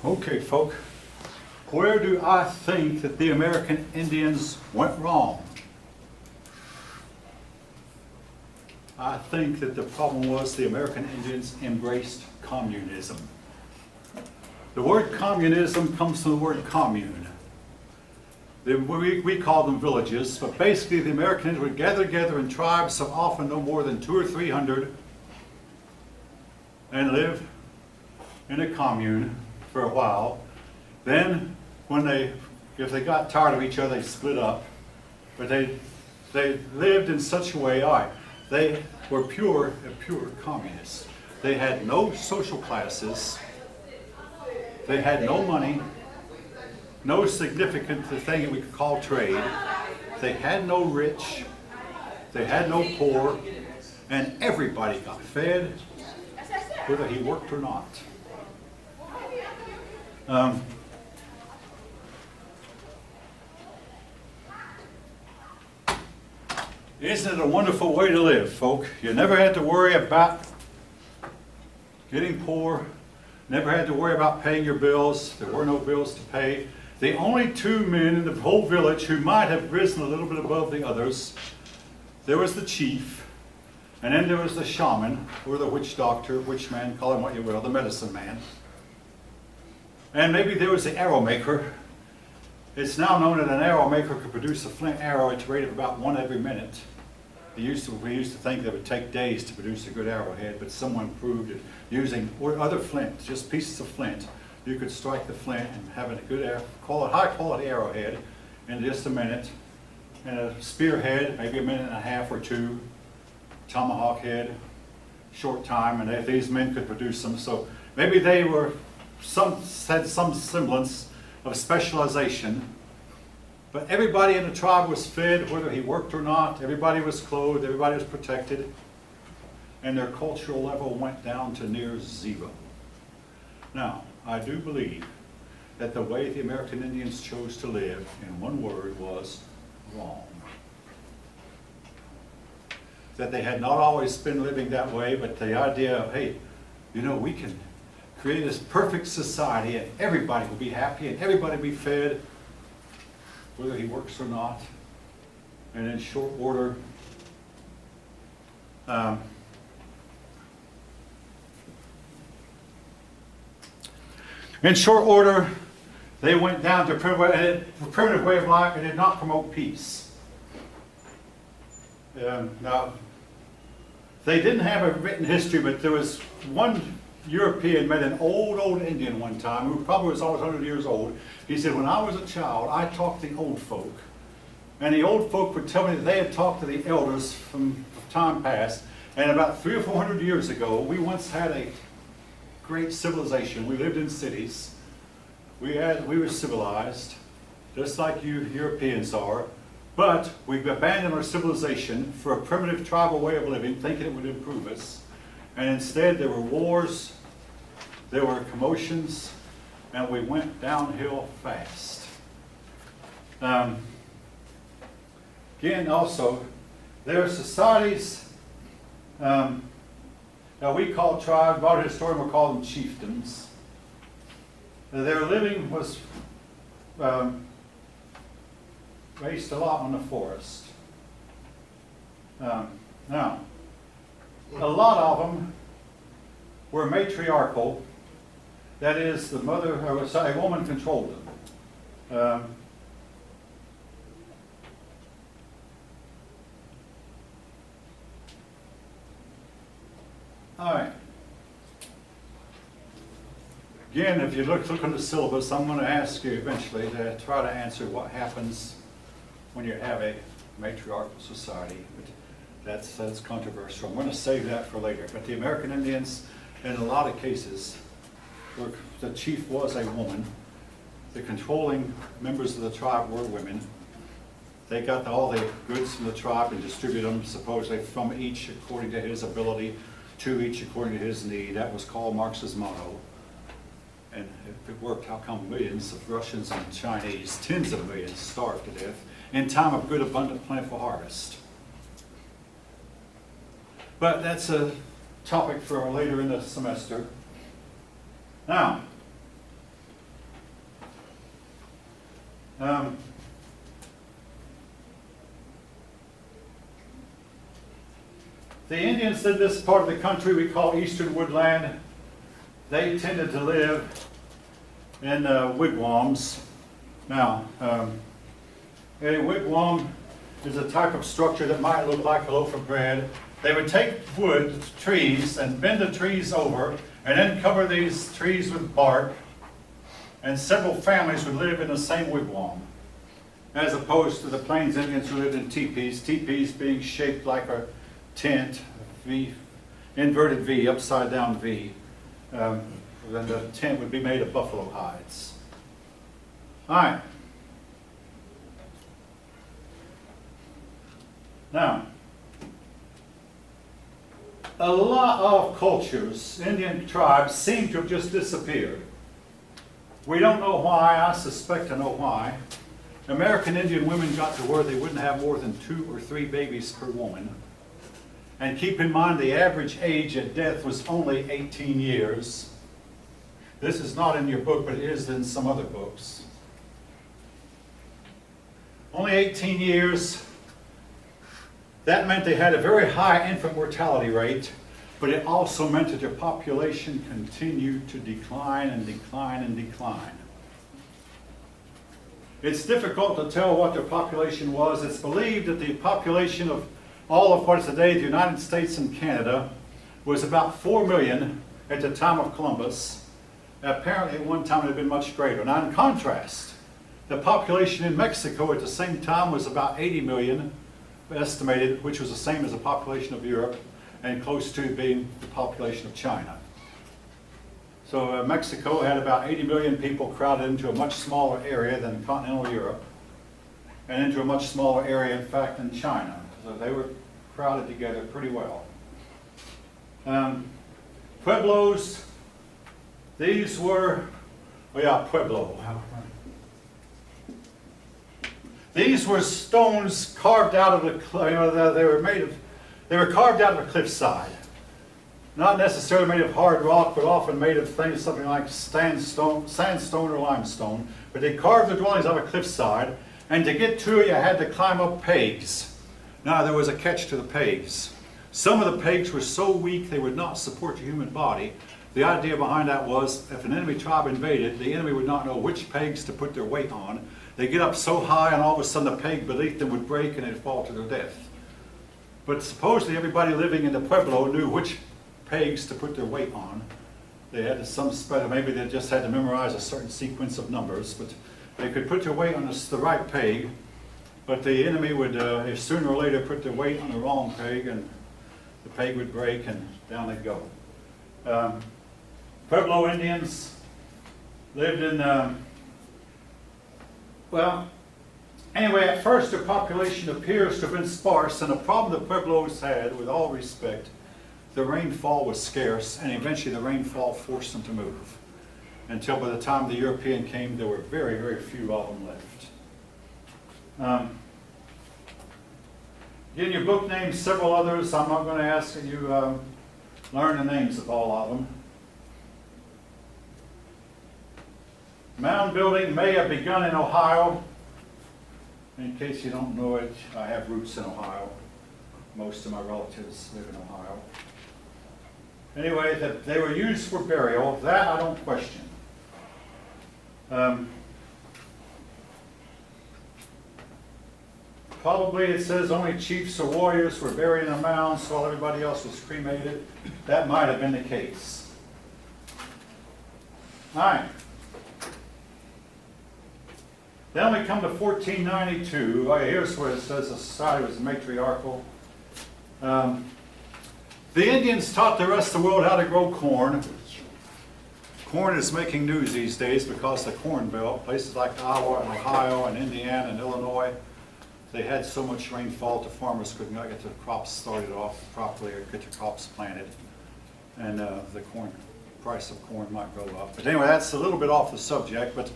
Okay, folk, where do I think that the American Indians went wrong? I think that the problem was the American Indians embraced communism. The word communism comes from the word commune. We call them villages, but basically the American Indians would gather together in tribes of often no more than 200 or 300 and live in a commune for a while. Then, if they got tired of each other, they split up. But they lived in such a way, all right, they were pure communists. They had no social classes. They had no money, no significant thing that we could call trade. They had no rich. They had no poor. And everybody got fed, whether he worked or not. Isn't it a wonderful way to live, folk? You never had to worry about getting poor, never had to worry about paying your bills. There were no bills to pay. The only two men in the whole village who might have risen a little bit above the others, there was the chief, and then there was the shaman, or the witch doctor, witch man, call him what you will, the medicine man. And maybe there was the arrow maker. It's now known that an arrow maker could produce a flint arrow at a rate of about one every minute. We used to think that it would take days to produce a good arrowhead, but someone proved that using other flint, just pieces of flint, you could strike the flint and have a good high quality arrowhead in just a minute. And a spearhead, maybe a minute and a half or two. Tomahawk head, short time, and these men could produce them. So maybe they had some semblance of specialization, but everybody in the tribe was fed, whether he worked or not. Everybody was clothed, everybody was protected, and their cultural level went down to near zero. Now, I do believe that the way the American Indians chose to live, in one word, was wrong. That they had not always been living that way, but the idea of, hey, we can create this perfect society and everybody will be happy and everybody will be fed, whether he works or not. And in short order, they went down to a primitive way of life and did not promote peace. Now, they didn't have a written history, but there was one European met an old Indian one time who probably was almost 100 years old. He said, when I was a child, I talked to the old folk. And the old folk would tell me that they had talked to the elders from time past. And about 300 or 400 years ago, we once had a great civilization. We lived in cities. We were civilized, just like you Europeans are. But we've abandoned our civilization for a primitive tribal way of living, thinking it would improve us. And instead there were wars, there were commotions, and we went downhill fast. Again, also, there are societies that we call tribes, modern historians will call them chieftains. Their living was based a lot on the forest. Now, a lot of them were matriarchal. That is, the mother, or a woman controlled them. All right. Again, if you look on the syllabus, I'm going to ask you eventually to try to answer what happens when you have a matriarchal society. But that's controversial. I'm going to save that for later. But the American Indians, in a lot of cases, the chief was a woman. The controlling members of the tribe were women. They got all the goods from the tribe and distributed them supposedly from each according to his ability, to each according to his need. That was Karl Marx's motto. And if it worked, how come millions of Russians and Chinese, tens of millions, starved to death in time of good, abundant, plentiful harvest? But that's a topic for later in the semester. Now, Um, the Indians in this part of the country we call Eastern Woodland, they tended to live in wigwams. Now, a wigwam is a type of structure that might look like a loaf of bread. They would take wood, trees, and bend the trees over, and then cover these trees with bark, and several families would live in the same wigwam, as opposed to the Plains Indians who lived in teepees, teepees being shaped like a tent, V, inverted V, upside down V. Then the tent would be made of buffalo hides. All right. Now, a lot of cultures, Indian tribes, seem to have just disappeared. We don't know why. I suspect to know why. American Indian women got to where they wouldn't have more than 2 or 3 babies per woman. And keep in mind the average age at death was only 18 years. This is not in your book, but it is in some other books. Only 18 years. That meant they had a very high infant mortality rate, but it also meant that their population continued to decline and decline and decline. It's difficult to tell what their population was. It's believed that the population of all of what is today the United States and Canada was about 4 million at the time of Columbus. Apparently at one time it had been much greater. Now in contrast, the population in Mexico at the same time was about 80 million estimated, which was the same as the population of Europe and close to being the population of China. So Mexico had about 80 million people crowded into a much smaller area than continental Europe and into a much smaller area, in fact, than China. So they were crowded together pretty well. Pueblos, these were, Pueblo. These were stones carved out of the, they were carved out of a cliffside. Not necessarily made of hard rock, but often made of things, something like sandstone or limestone. But they carved the dwellings out of a cliffside, and to get to it, you had to climb up pegs. Now, there was a catch to the pegs. Some of the pegs were so weak they would not support the human body. The idea behind that was if an enemy tribe invaded, the enemy would not know which pegs to put their weight on. They'd get up so high, and all of a sudden the peg beneath them would break, and they'd fall to their death. But supposedly everybody living in the Pueblo knew which pegs to put their weight on. They had some spread, maybe they just had to memorize a certain sequence of numbers, but they could put their weight on the right peg, but the enemy would, if sooner or later, put their weight on the wrong peg, and the peg would break, and down they'd go. Pueblo Indians lived in, anyway, at first their population appears to have been sparse, and the problem the Pueblos had, with all respect, the rainfall was scarce, and eventually the rainfall forced them to move. Until by the time the European came, there were very, very few of them left. In your book names several others. I'm not going to ask that you learn the names of all of them. Mound building may have begun in Ohio. In case you don't know it, I have roots in Ohio. Most of my relatives live in Ohio. Anyway, that they were used for burial, that I don't question. Probably it says only chiefs or warriors were buried in the mounds while everybody else was cremated. That might have been the case. All right. Then we come to 1492. Here's where it says the society was matriarchal. The Indians taught the rest of the world how to grow corn. Corn is making news these days because the Corn Belt, places like Iowa and Ohio and Indiana and Illinois, they had so much rainfall the farmers could not get the crops started off properly or get the crops planted. And the price of corn might go up. But anyway, that's a little bit off the subject. But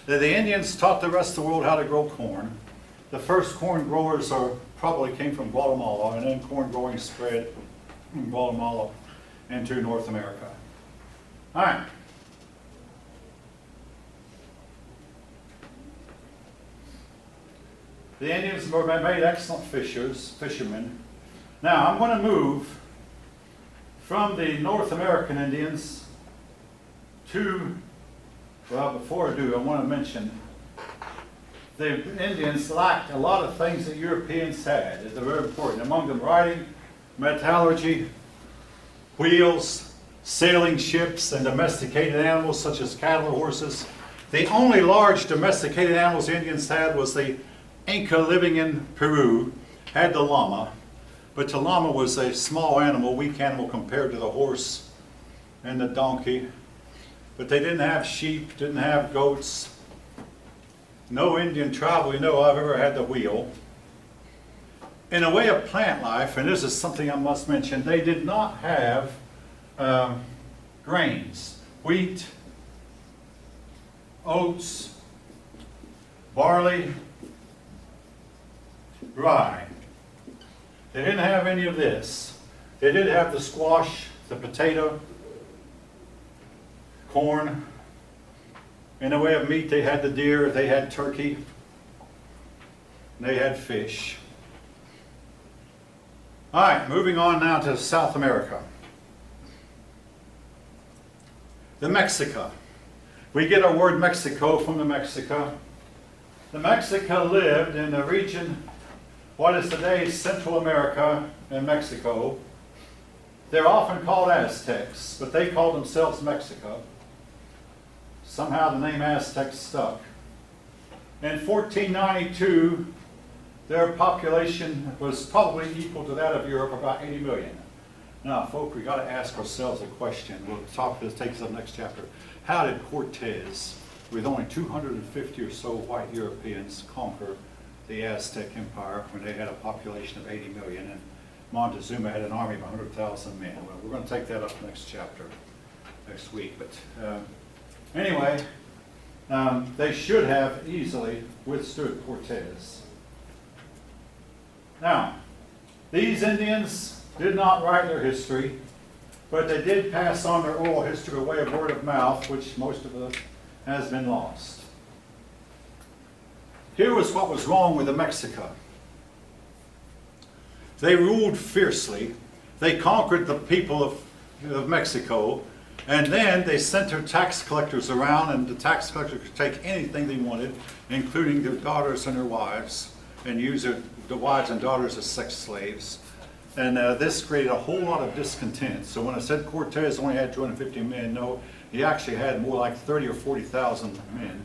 the Indians taught the rest of the world how to grow corn. The first corn growers probably came from Guatemala, and then corn growing spread from Guatemala into North America. All right. The Indians were made excellent fishermen. Now, I'm going to move from the North American Indians to, well, before I do, I want to mention the Indians lacked a lot of things that Europeans had. They're very important. Among them, writing, metallurgy, wheels, sailing ships, and domesticated animals such as cattle or horses. The only large domesticated animals the Indians had was the Inca living in Peru, had the llama, but the llama was a small animal, weak animal compared to the horse and the donkey. But they didn't have sheep, didn't have goats. No Indian tribe we know of ever had the wheel. In a way of plant life, and this is something I must mention, they did not have grains, wheat, oats, barley, rye. They didn't have any of this. They did have the squash, the potato, corn. In the way of meat, they had the deer, they had turkey, they had fish. All right, moving on now to South America. The Mexica. We get our word Mexico from the Mexica. The Mexica lived in the region, what is today Central America and Mexico. They're often called Aztecs, but they called themselves Mexico. Somehow the name Aztec stuck. In 1492, their population was probably equal to that of Europe, about 80 million. Now, folks, we got to ask ourselves a question. We'll talk, this takes us to the next chapter. How did Cortez, with only 250 or so white Europeans, conquer the Aztec Empire when they had a population of 80 million and Montezuma had an army of 100,000 men? Well, we're going to take that up next chapter, next week. But anyway, they should have easily withstood Cortez. Now, these Indians did not write their history, but they did pass on their oral history by way of word of mouth, which most of it has been lost. Here was what was wrong with the Mexica. They ruled fiercely. They conquered the people of Mexico, and then they sent their tax collectors around, and the tax collectors could take anything they wanted, including their daughters and their wives, and use the wives and daughters as sex slaves. And this created a whole lot of discontent. So when I said Cortez only had 250 men, no, he actually had more like 30 or 40,000 men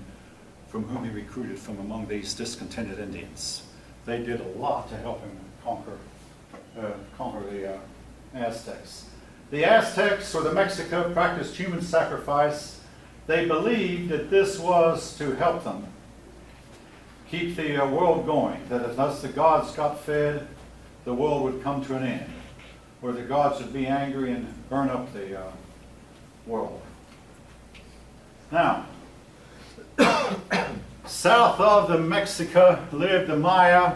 from whom he recruited from among these discontented Indians. They did a lot to help him conquer the Aztecs. The Aztecs, or the Mexica, practiced human sacrifice. They believed that this was to help them keep the world going, that as the gods got fed, the world would come to an end, or the gods would be angry and burn up the world. Now, south of the Mexica lived the Maya.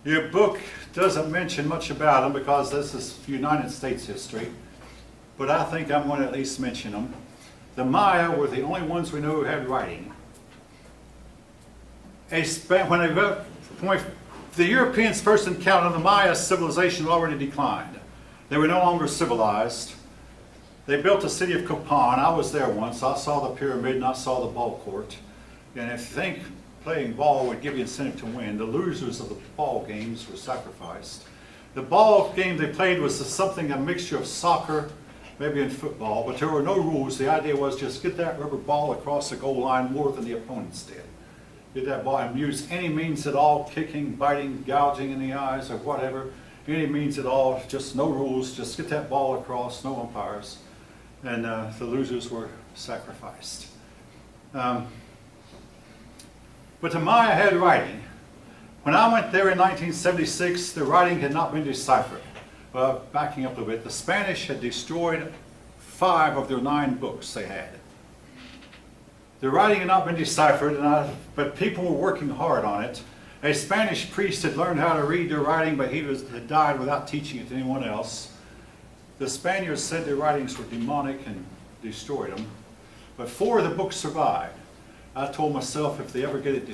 Your book doesn't mention much about them because this is United States history, but I think I'm going to at least mention them. The Maya were the only ones we know who had writing. When the Europeans first encountered the Maya, civilization had already declined. They were no longer civilized. They built the city of Copan. I was there once. I saw the pyramid and I saw the ball court. And if you think playing ball would give you incentive to win, the losers of the ball games were sacrificed. The ball game they played was a mixture of soccer, maybe in football, but there were no rules. The idea was just get that rubber ball across the goal line more than the opponents did. Get that ball and use any means at all, kicking, biting, gouging in the eyes, or whatever. Any means at all, just no rules, just get that ball across, no umpires. And the losers were sacrificed. But the Maya had writing. When I went there in 1976, the writing had not been deciphered. Backing up a bit, the Spanish had destroyed 5 of their 9 books they had. The writing had not been deciphered, but people were working hard on it. A Spanish priest had learned how to read their writing, but he had died without teaching it to anyone else. The Spaniards said their writings were demonic and destroyed them, but 4 of the books survived. I told myself if they ever get it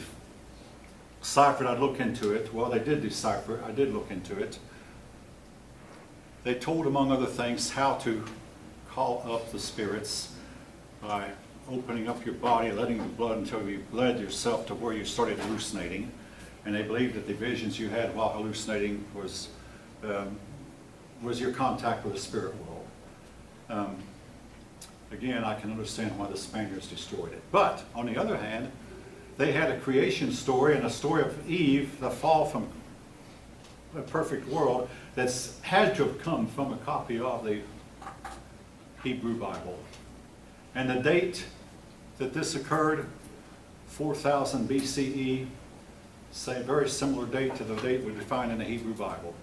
deciphered, I'd look into it. Well, they did decipher it. I did look into it. They told, among other things, how to call up the spirits by opening up your body, letting the blood until you bled yourself to where you started hallucinating. And they believed that the visions you had while hallucinating was your contact with the spirit world. Again, I can understand why the Spaniards destroyed it. But, on the other hand, they had a creation story and a story of Eve, the fall from a perfect world, that's had to have come from a copy of the Hebrew Bible. And the date that this occurred, 4000 BCE, say a very similar date to the date we find in the Hebrew Bible.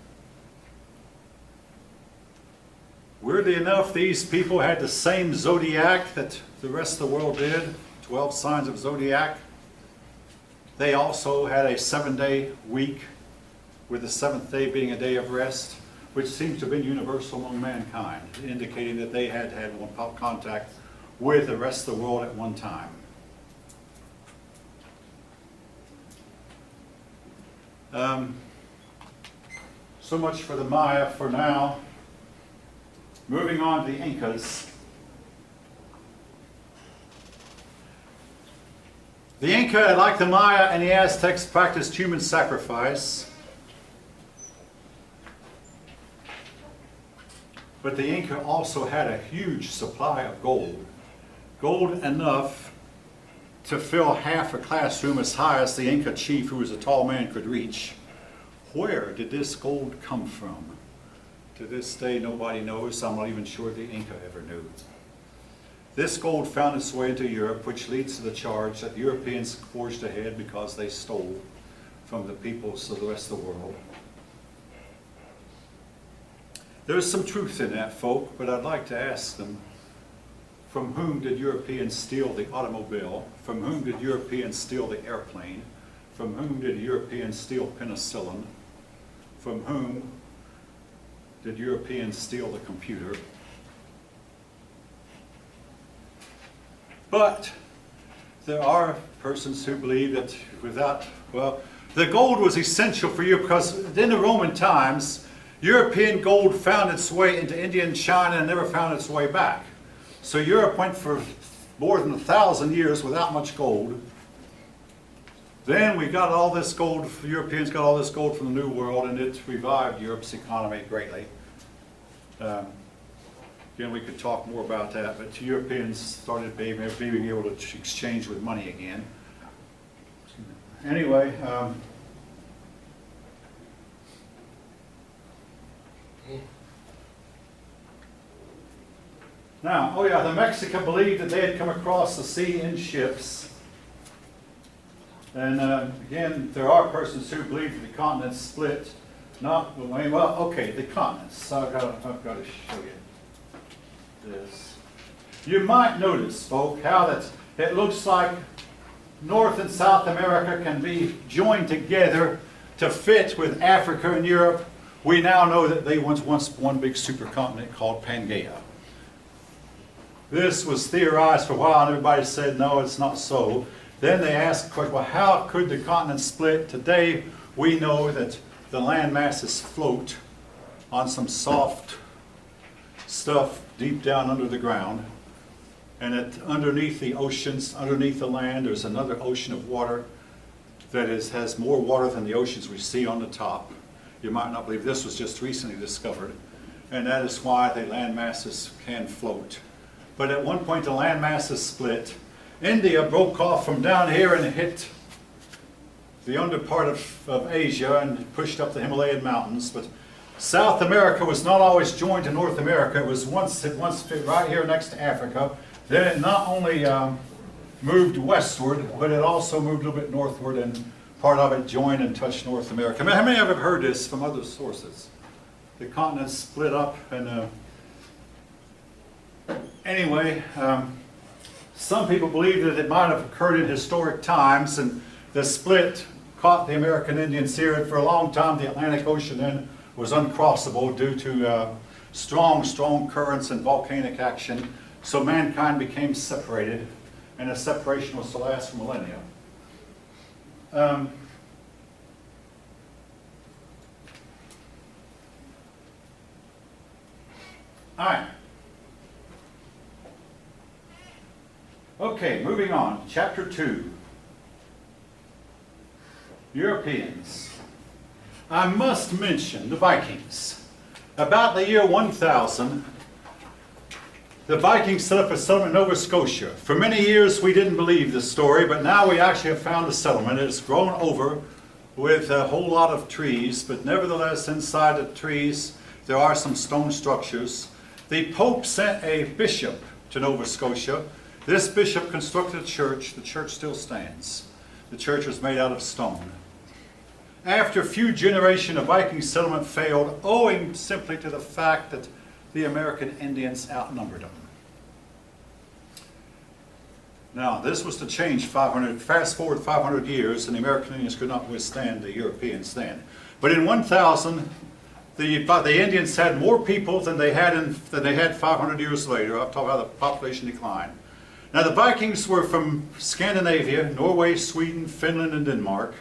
Weirdly enough, these people had the same zodiac that the rest of the world did, 12 signs of zodiac. They also had a 7-day week, with the 7th day being a day of rest, which seems to have been universal among mankind, indicating that they had had one contact with the rest of the world at one time. So much for the Maya for now. Moving on to the Incas. The Inca, like the Maya and the Aztecs, practiced human sacrifice. But the Inca also had a huge supply of gold. Gold enough to fill half a classroom as high as the Inca chief, who was a tall man, could reach. Where did this gold come from? To this day, nobody knows. I'm not even sure the Inca ever knew. This gold found its way into Europe, which leads to the charge that Europeans forged ahead because they stole from the peoples of the rest of the world. There's some truth in that, folk, but I'd like to ask them, from whom did Europeans steal the automobile? From whom did Europeans steal the airplane? From whom did Europeans steal penicillin? From whom did Europeans steal the computer? But there are persons who believe that without, well, the gold was essential for Europe because in the Roman times, European gold found its way into India and China and never found its way back. So Europe went for more than 1,000 years without much gold. Then we got all this gold, the Europeans got all this gold from the New World, and it revived Europe's economy greatly. Again, we could talk more about that, but Europeans started being able to exchange with money again. Anyway, now, oh yeah, the Mexica believed that they had come across the sea in ships. And again, there are persons who believe that the continents split. Not, well, okay, the continents. So I've got to show you this. You might notice, folk, how that it looks like North and South America can be joined together to fit with Africa and Europe. We now know that they once one big supercontinent called Pangaea. This was theorized for a while, and everybody said, no, it's not so. Then they asked the question, well, how could the continent split? Today, we know that the land masses float on some soft stuff deep down under the ground. And that underneath the oceans, underneath the land, there's another ocean of water that has more water than the oceans we see on the top. You might not believe this was just recently discovered. And that is why the land masses can float. But at one point the land masses split. India broke off from down here and hit the under part of Asia and pushed up the Himalayan mountains. But South America was not always joined to North America. It was once fit right here next to Africa. Then it not only moved westward, but it also moved a little bit northward, and part of it joined and touched North America. How many of you have heard this from other sources? The continents split up, and anyway, some people believe that it might have occurred in historic times, and the split caught the American Indians here, and for a long time the Atlantic Ocean then was uncrossable due to strong currents and volcanic action. So mankind became separated, and the separation was to last for millennia. All right. Okay, moving on. Chapter 2. Europeans. I must mention the Vikings. About the year 1000, the Vikings set up a settlement in Nova Scotia. For many years we didn't believe this story, but now we actually have found a settlement. It's grown over with a whole lot of trees, but nevertheless inside the trees there are some stone structures. The Pope sent a bishop to Nova Scotia. This bishop constructed a church. The church still stands. The church was made out of stone. After a few generations, the Viking settlement failed, owing simply to the fact that the American Indians outnumbered them. Now, this was to change fast forward 500 years, and the American Indians could not withstand the Europeans then. But in 1000, the Indians had more people than they had 500 years later. I'll talk about the population decline. Now, the Vikings were from Scandinavia, Norway, Sweden, Finland, and Denmark.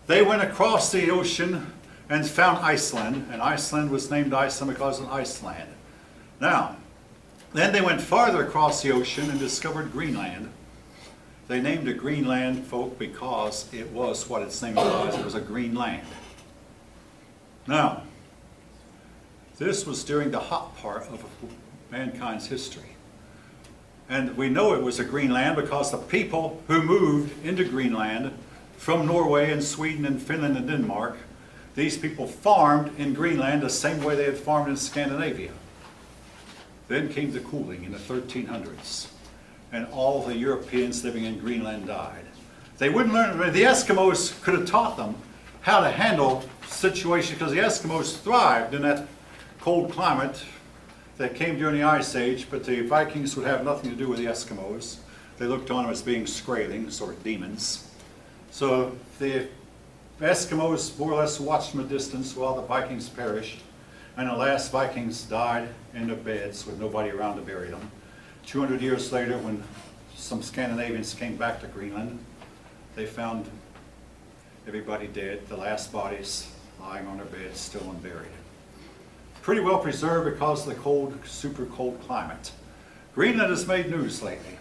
They went across the ocean and found Iceland, and Iceland was named Iceland because of Iceland. Now, then they went farther across the ocean and discovered Greenland. They named it Greenland, folk, because it was what its name was. It was a green land. Now, this was during the hot part of mankind's history. And we know it was a Greenland because the people who moved into Greenland from Norway and Sweden and Finland and Denmark, these people farmed in Greenland the same way they had farmed in Scandinavia. Then came the cooling in the 1300s, and all the Europeans living in Greenland died. They wouldn't learn. The Eskimos could have taught them how to handle situations, because the Eskimos thrived in that cold climate that came during the Ice Age, but the Vikings would have nothing to do with the Eskimos. They looked on them as being Skraelings or demons. So the Eskimos more or less watched from a distance while the Vikings perished, and the last Vikings died in their beds with nobody around to bury them. 200 years later, when some Scandinavians came back to Greenland, they found everybody dead, the last bodies lying on their beds, still unburied. Pretty well preserved because of the cold, super cold climate. Greenland has made news lately.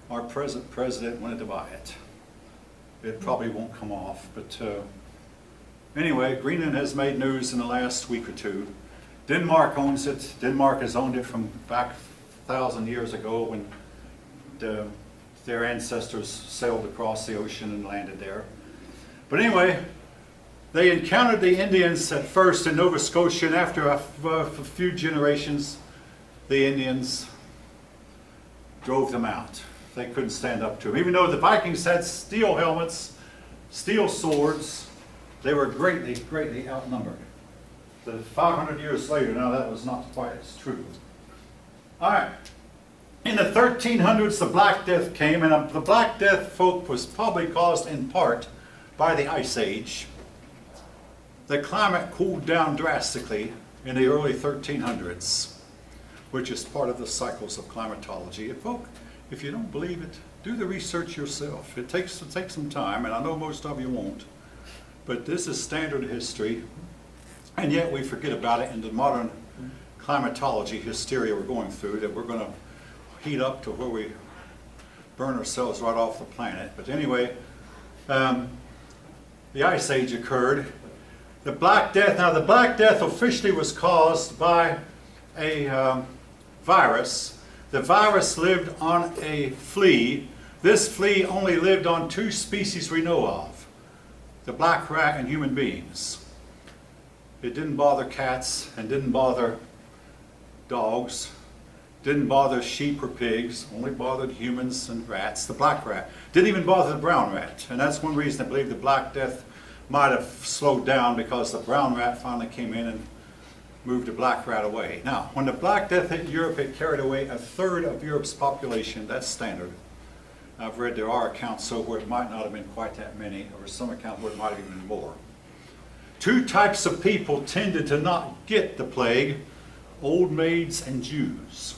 Our present president wanted to buy it. It probably won't come off, but anyway, Greenland has made news in the last week or two. Denmark owns it. Denmark has owned it from back 1,000 years ago when their ancestors sailed across the ocean and landed there. But anyway, they encountered the Indians at first in Nova Scotia, and after a few generations, the Indians drove them out. They couldn't stand up to them. Even though the Vikings had steel helmets, steel swords, they were greatly, greatly outnumbered. 500 years later, now that was not quite as true. All right. In the 1300s, the Black Death came, and the Black Death, folk, was probably caused in part by the Ice Age. The climate cooled down drastically in the early 1300s, which is part of the cycles of climatology. And folk, if you don't believe it, do the research yourself. It takes some time, and I know most of you won't. But this is standard history, and yet we forget about it in the modern climatology hysteria we're going through, that we're going to heat up to where we burn ourselves right off the planet. But anyway, the Ice Age occurred. The Black Death, now the Black Death officially was caused by a virus. The virus lived on a flea. This flea only lived on 2 species we know of, the black rat and human beings. It didn't bother cats and didn't bother dogs, didn't bother sheep or pigs, only bothered humans and rats. The black rat didn't even bother the brown rat, and that's one reason I believe the Black Death might have slowed down, because the brown rat finally came in and moved the black rat away. Now, when the Black Death hit Europe, it carried away 1/3 of Europe's population. That's standard. I've read there are accounts so where it might not have been quite that many, or some account where it might have even been more. 2 types of people tended to not get the plague: old maids and Jews.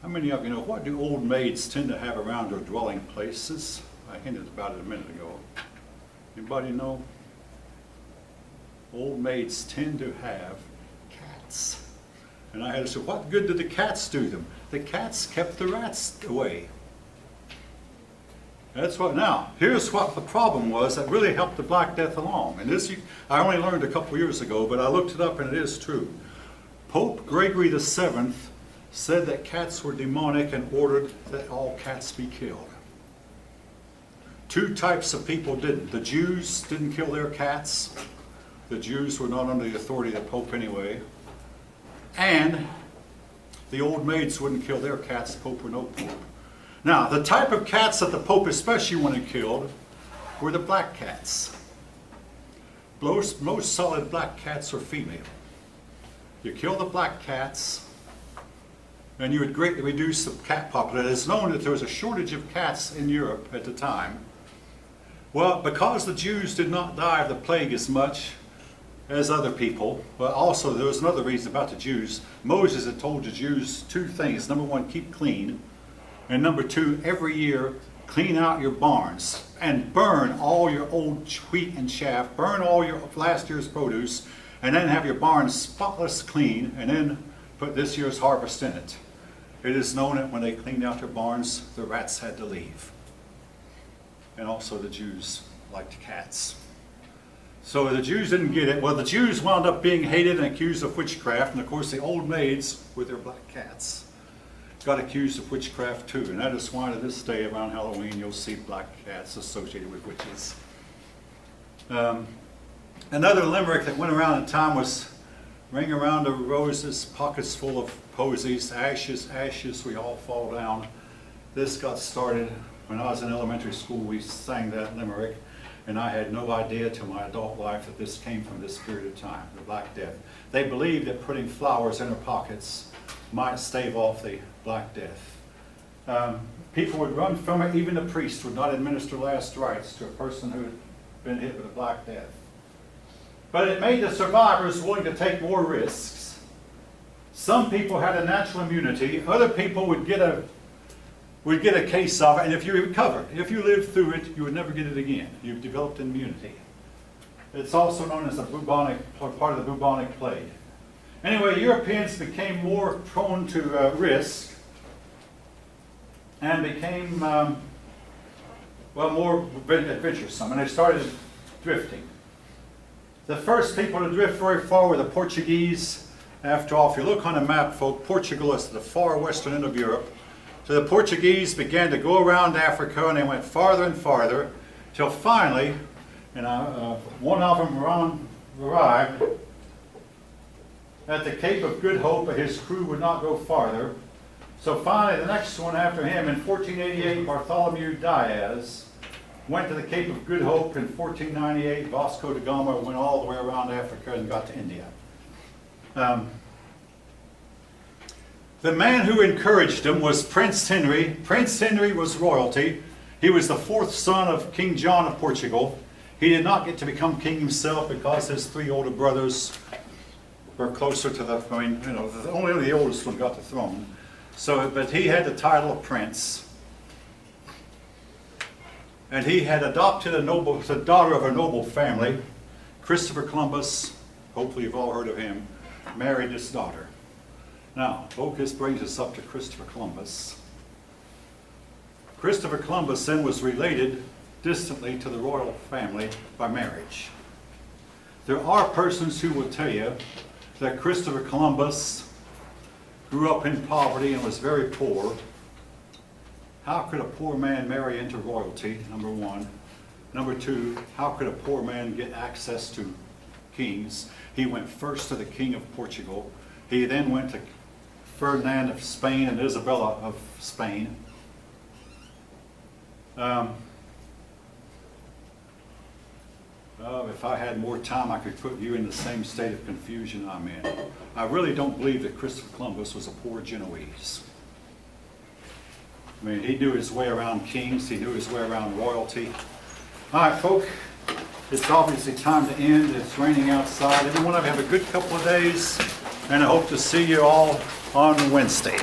How many of you know, what do old maids tend to have around their dwelling places? I hinted about it a minute ago. Anybody know? Old maids tend to have cats. And I had to say, what good did the cats do them? The cats kept the rats away. That's what, now, here's what the problem was that really helped the Black Death along. And this, I only learned a couple years ago, but I looked it up and it is true. Pope Gregory VII said that cats were demonic and ordered that all cats be killed. Two types of people didn't. The Jews didn't kill their cats. The Jews were not under the authority of the Pope anyway. And the old maids wouldn't kill their cats, Pope or no Pope. Now, the type of cats that the Pope especially wanted killed were the black cats. Most solid black cats are female. You kill the black cats, and you would greatly reduce the cat population. It's known that there was a shortage of cats in Europe at the time. Well, because the Jews did not die of the plague as much as other people, but also there was another reason about the Jews. Moses had told the Jews two things. Number one, keep clean. And number two, every year, clean out your barns and burn all your old wheat and chaff, burn all your last year's produce, and then have your barns spotless clean, and then put this year's harvest in it. It is known that when they cleaned out their barns, the rats had to leave. And also the Jews liked cats. So the Jews didn't get it. Well, the Jews wound up being hated and accused of witchcraft, and of course the old maids with their black cats got accused of witchcraft too. And that is why to this day around Halloween you'll see black cats associated with witches. Another limerick that went around in time was, ring around the roses, pockets full of posies, ashes, ashes, we all fall down. This got started when I was in elementary school. We sang that limerick, and I had no idea till my adult life that this came from this period of time, the Black Death. They believed that putting flowers in their pockets might stave off the Black Death. People would run from it. Even the priest would not administer last rites to a person who had been hit with a Black Death. But it made the survivors willing to take more risks. Some people had a natural immunity. Other people would get a case of it, and if you recovered, if you lived through it, you would never get it again. You've developed immunity. It's also known as the bubonic, part of the bubonic plague. Anyway, Europeans became more prone to risk and became more adventuresome, and they started drifting. The first people to drift very far were the Portuguese. After all, if you look on a map, folk, Portugal is at the far western end of Europe. So the Portuguese began to go around Africa, and they went farther and farther, till finally, one of them arrived at the Cape of Good Hope, but his crew would not go farther. So finally, the next one after him, in 1488, Bartholomew Diaz went to the Cape of Good Hope. In 1498, Vasco da Gama went all the way around Africa and got to India. The man who encouraged him was Prince Henry. Prince Henry was royalty. He was the fourth son of King John of Portugal. He did not get to become king himself because his three older brothers were closer to only the oldest one got the throne. So, but he had the title of prince. And he had adopted the daughter of a noble family. Christopher Columbus, hopefully you've all heard of him, married this daughter. Now, focus brings us up to Christopher Columbus. Christopher Columbus then was related distantly to the royal family by marriage. There are persons who will tell you that Christopher Columbus grew up in poverty and was very poor. How could a poor man marry into royalty, number one? Number two, how could a poor man get access to kings? He went first to the King of Portugal. He then went to Ferdinand of Spain and Isabella of Spain. If I had more time, I could put you in the same state of confusion I'm in. I really don't believe that Christopher Columbus was a poor Genoese. I mean, he knew his way around kings. He knew his way around royalty. All right, folk, it's obviously time to end. It's raining outside. Everyone, have a good couple of days, and I hope to see you all on Wednesday.